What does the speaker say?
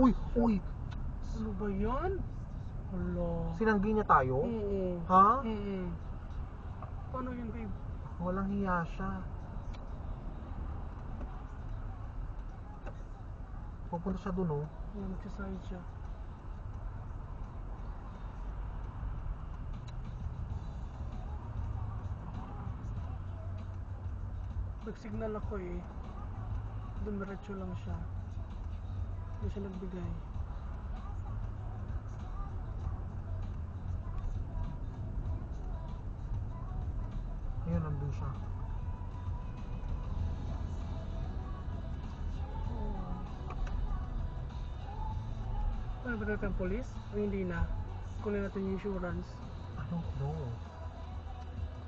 Uy, uy. Ano ba yan? Hala. Sinanggi niya tayo? Oo. Ha? Paano yun, babe? Walang hiya siya. Pupunta siya dun, oh. Nagsasayad siya. Nag-signal ako eh. Dumiretso lang siya. Hindi siya nagbigay. Ayun, nandun siya. Ano ba natin ang police? O hindi na? Kunin natin yung insurance. I don't know.